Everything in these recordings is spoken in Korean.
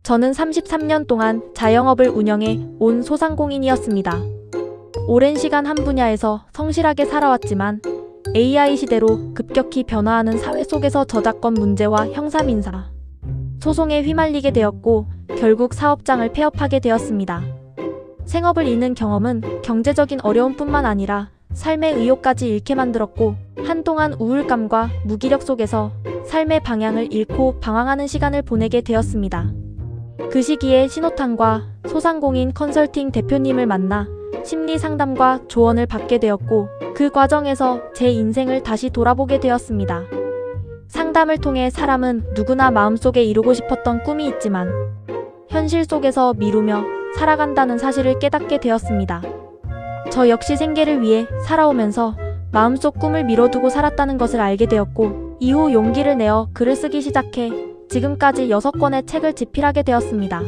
저는 33년 동안 자영업을 운영해 온 소상공인이었습니다. 오랜 시간 한 분야에서 성실하게 살아왔지만 AI 시대로 급격히 변화하는 사회 속에서 저작권 문제와 형사민사 소송에 휘말리게 되었고 결국 사업장을 폐업하게 되었습니다. 생업을 잃는 경험은 경제적인 어려움뿐만 아니라 삶의 의욕까지 잃게 만들었고 한동안 우울감과 무기력 속에서 삶의 방향을 잃고 방황하는 시간을 보내게 되었습니다. 그 시기에 신호탄과 소상공인 컨설팅 대표님을 만나 심리 상담과 조언을 받게 되었고 그 과정에서 제 인생을 다시 돌아보게 되었습니다. 상담을 통해 사람은 누구나 마음속에 이루고 싶었던 꿈이 있지만 현실 속에서 미루며 살아간다는 사실을 깨닫게 되었습니다. 저 역시 생계를 위해 살아오면서 마음속 꿈을 미뤄두고 살았다는 것을 알게 되었고 이후 용기를 내어 글을 쓰기 시작해 지금까지 6권의 책을 집필하게 되었습니다.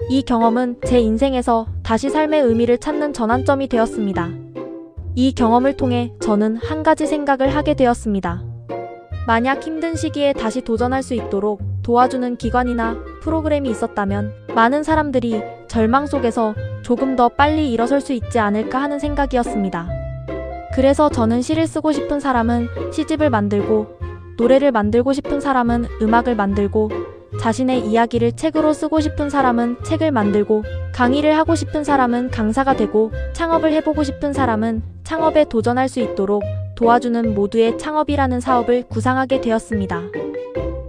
이 경험은 제 인생에서 다시 삶의 의미를 찾는 전환점이 되었습니다. 이 경험을 통해 저는 한 가지 생각을 하게 되었습니다. 만약 힘든 시기에 다시 도전할 수 있도록 도와주는 기관이나 프로그램이 있었다면 많은 사람들이 절망 속에서 조금 더 빨리 일어설 수 있지 않을까 하는 생각이었습니다. 그래서 저는 시를 쓰고 싶은 사람은 시집을 만들고 노래를 만들고 싶은 사람은 음악을 만들고 자신의 이야기를 책으로 쓰고 싶은 사람은 책을 만들고 강의를 하고 싶은 사람은 강사가 되고 창업을 해보고 싶은 사람은 창업에 도전할 수 있도록 도와주는 모두의 창업이라는 사업을 구상하게 되었습니다.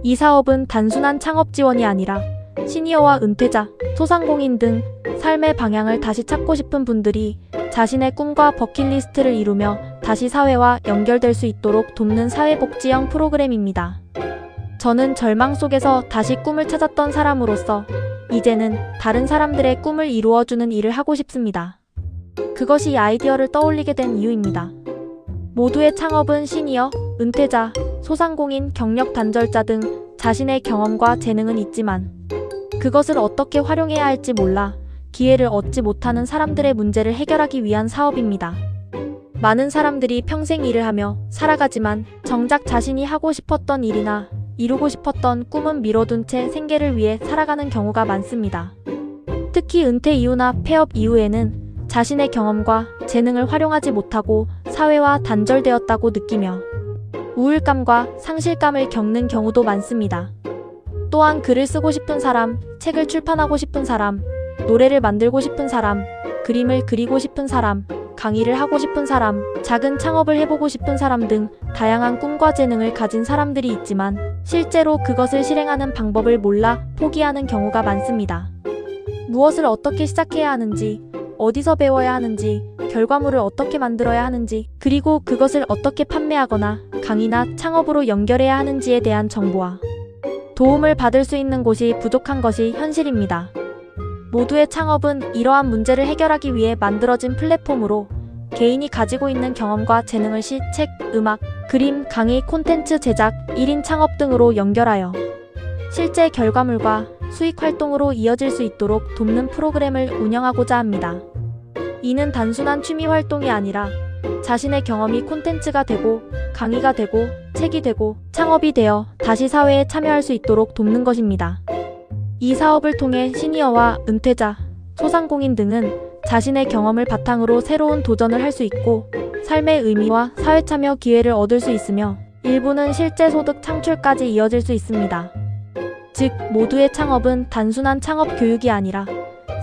이 사업은 단순한 창업 지원이 아니라 시니어와 은퇴자, 소상공인 등 삶의 방향을 다시 찾고 싶은 분들이 자신의 꿈과 버킷리스트를 이루며 다시 사회와 연결될 수 있도록 돕는 사회복지형 프로그램입니다. 저는 절망 속에서 다시 꿈을 찾았던 사람으로서 이제는 다른 사람들의 꿈을 이루어주는 일을 하고 싶습니다. 그것이 이 아이디어를 떠올리게 된 이유입니다. 모두의 창업은 시니어, 은퇴자, 소상공인, 경력 단절자 등 자신의 경험과 재능은 있지만 그것을 어떻게 활용해야 할지 몰라 기회를 얻지 못하는 사람들의 문제를 해결하기 위한 사업입니다. 많은 사람들이 평생 일을 하며 살아가지만 정작 자신이 하고 싶었던 일이나 이루고 싶었던 꿈은 미뤄둔 채 생계를 위해 살아가는 경우가 많습니다. 특히 은퇴 이후나 폐업 이후에는 자신의 경험과 재능을 활용하지 못하고 사회와 단절되었다고 느끼며 우울감과 상실감을 겪는 경우도 많습니다. 또한 글을 쓰고 싶은 사람, 책을 출판하고 싶은 사람, 노래를 만들고 싶은 사람, 그림을 그리고 싶은 사람, 강의를 하고 싶은 사람, 작은 창업을 해보고 싶은 사람 등 다양한 꿈과 재능을 가진 사람들이 있지만 실제로 그것을 실행하는 방법을 몰라 포기하는 경우가 많습니다. 무엇을 어떻게 시작해야 하는지, 어디서 배워야 하는지, 결과물을 어떻게 만들어야 하는지, 그리고 그것을 어떻게 판매하거나 강의나 창업으로 연결해야 하는지에 대한 정보와 도움을 받을 수 있는 곳이 부족한 것이 현실입니다. 모두의 창업은 이러한 문제를 해결하기 위해 만들어진 플랫폼으로 개인이 가지고 있는 경험과 재능을 시, 책, 음악, 그림, 강의, 콘텐츠 제작, 1인 창업 등으로 연결하여 실제 결과물과 수익 활동으로 이어질 수 있도록 돕는 프로그램을 운영하고자 합니다. 이는 단순한 취미 활동이 아니라 자신의 경험이 콘텐츠가 되고 강의가 되고 책이 되고 창업이 되어 다시 사회에 참여할 수 있도록 돕는 것입니다. 이 사업을 통해 시니어와 은퇴자, 소상공인 등은 자신의 경험을 바탕으로 새로운 도전을 할 수 있고 삶의 의미와 사회 참여 기회를 얻을 수 있으며 일부는 실제 소득 창출까지 이어질 수 있습니다. 즉, 모두의 창업은 단순한 창업 교육이 아니라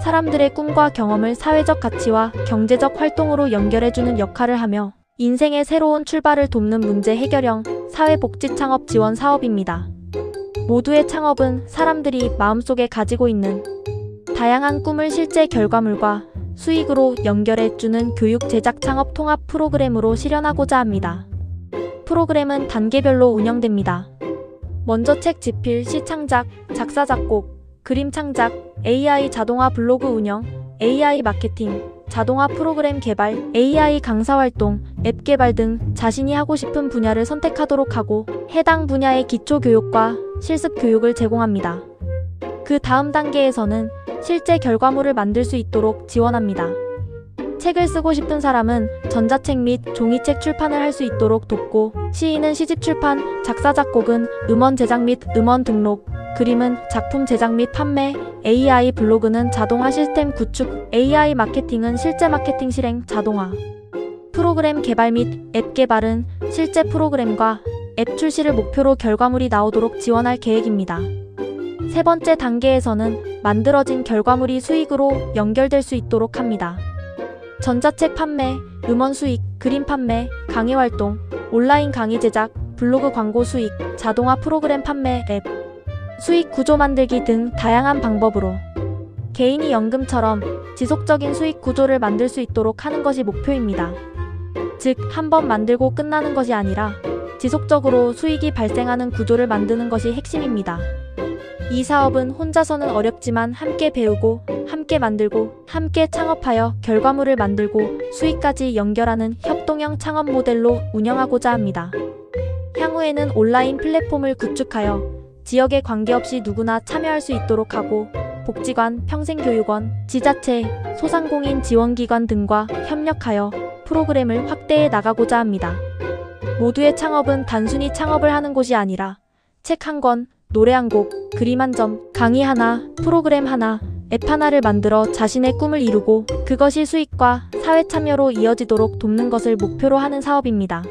사람들의 꿈과 경험을 사회적 가치와 경제적 활동으로 연결해주는 역할을 하며 인생의 새로운 출발을 돕는 문제 해결형 사회복지 창업 지원 사업입니다. 모두의 창업은 사람들이 마음속에 가지고 있는 다양한 꿈을 실제 결과물과 수익으로 연결해주는 교육 제작 창업 통합 프로그램으로 실현하고자 합니다. 프로그램은 단계별로 운영됩니다. 먼저 책 집필, 시 창작, 작사 작곡, 그림 창작, AI 자동화 블로그 운영, AI 마케팅, 자동화 프로그램 개발, AI 강사 활동, 앱 개발 등 자신이 하고 싶은 분야를 선택하도록 하고 해당 분야의 기초 교육과 실습 교육을 제공합니다. 그 다음 단계에서는 실제 결과물을 만들 수 있도록 지원합니다. 책을 쓰고 싶은 사람은 전자책 및 종이책 출판을 할 수 있도록 돕고 시인은 시집 출판, 작사 작곡은 음원 제작 및 음원 등록, 그림은 작품 제작 및 판매, AI 블로그는 자동화 시스템 구축, AI 마케팅은 실제 마케팅 실행 자동화. 프로그램 개발 및 앱 개발은 실제 프로그램과 앱 출시를 목표로 결과물이 나오도록 지원할 계획입니다. 세 번째 단계에서는 만들어진 결과물이 수익으로 연결될 수 있도록 합니다. 전자책 판매, 음원 수익, 그림 판매, 강의 활동, 온라인 강의 제작, 블로그 광고 수익, 자동화 프로그램 판매, 앱 수익 구조 만들기 등 다양한 방법으로 개인이 연금처럼 지속적인 수익 구조를 만들 수 있도록 하는 것이 목표입니다. 즉, 한 번 만들고 끝나는 것이 아니라 지속적으로 수익이 발생하는 구조를 만드는 것이 핵심입니다. 이 사업은 혼자서는 어렵지만 함께 배우고, 함께 만들고, 함께 창업하여 결과물을 만들고 수익까지 연결하는 협동형 창업 모델로 운영하고자 합니다. 향후에는 온라인 플랫폼을 구축하여 지역에 관계없이 누구나 참여할 수 있도록 하고 복지관, 평생교육원, 지자체, 소상공인 지원기관 등과 협력하여 프로그램을 확대해 나가고자 합니다. 모두의 창업은 단순히 창업을 하는 곳이 아니라 책 한 권, 노래 한 곡, 그림 한 점, 강의 하나, 프로그램 하나, 앱 하나를 만들어 자신의 꿈을 이루고 그것이 수익과 사회 참여로 이어지도록 돕는 것을 목표로 하는 사업입니다.